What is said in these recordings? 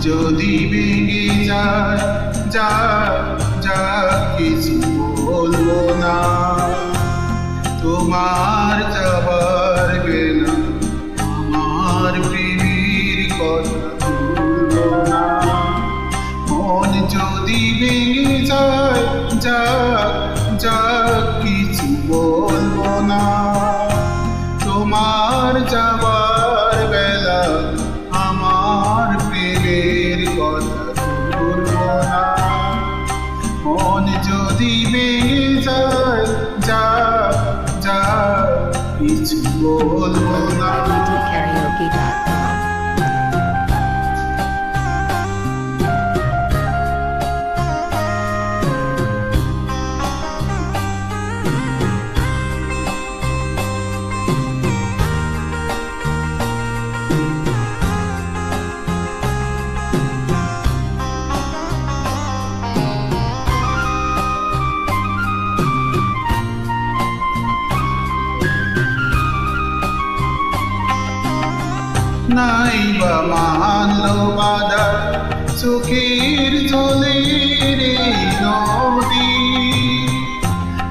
যদি ভেঙে যায়, যা যা কিছু বলবো না। তোমার যাবার বেলা আমার প্রেমের কথা ভুলবো না। মন যদি ভেঙে যায়, যা যা কিছু বলবো না। তোমার যাবার বেলা আমার প্রেমের কথা ভুলবো না। মন যদি ভেঙে যায়, যা যা কিছু বলবো না। DJKaraoke.com. নাই বা মানলো বাধা চোখের জলের এই নদী।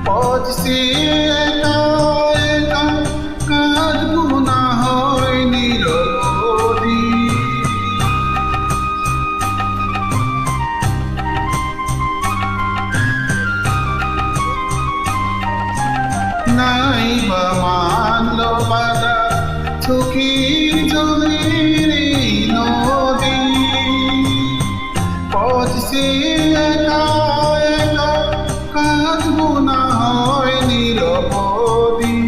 পথ সে একা একা কাঁদবো না হয় নিরবধি। নাই বা মানলো বাধা চোখের জলের এই নদী। পথ সে একা একা কাঁদবো না হয় নিরবধি।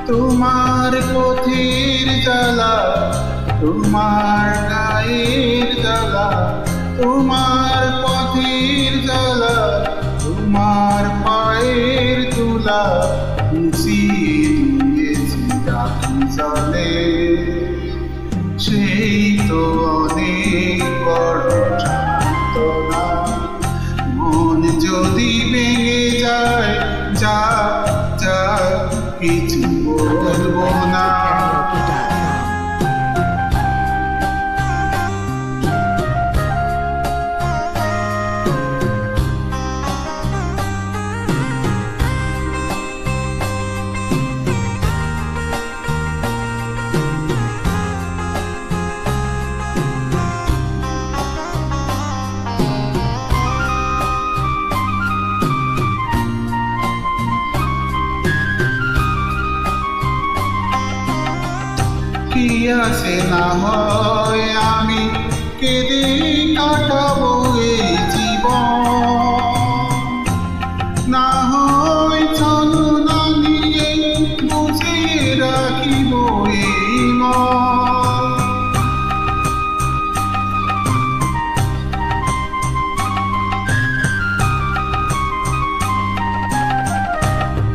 তোমার পথের জ্বালা, তোমার গায়ের জ্বালা, তোমার পথের জ্বালা, তোমার পায়ের তুলা মুছিয়ে দিয়েছি রাখি জলে। সেই তো অনেক বড় সান্ত্বনা। মন যদি ভেঙে যায়, যা যা কিছু বলবো না। DJKaraoke.com. কি আছে না হয় আমি কেঁদে কাটাবো এই জীবন। না হয় চলো না নিয়ে বুঝিয়ে রাখিব এই মন।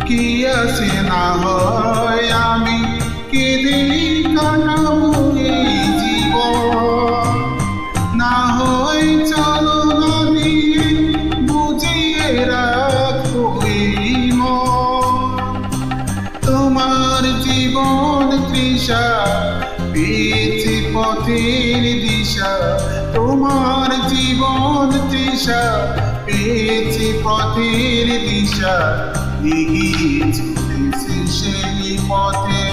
কি আছে না হয় আমি কেঁদে কাটাবো এই জীবন। না হয় চলো না নিয়ে বুঝিয়ে রাখবো এই মন। তোমার জীবন তৃষা পেয়েছে পথের দিশা। তোমার জীবন তৃষা পেয়েছে পথের দিশা। এগিয়ে চলেছে সেই পথে।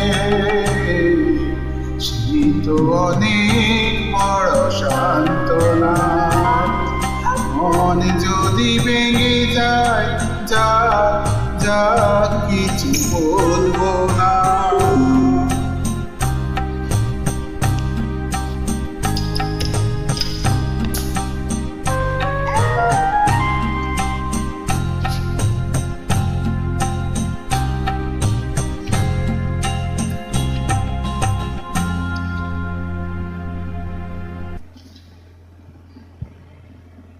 সে তো অনেক বড় সান্ত্বনা। মন যদি ভেঙে যায়, যা যা কিছু বলবো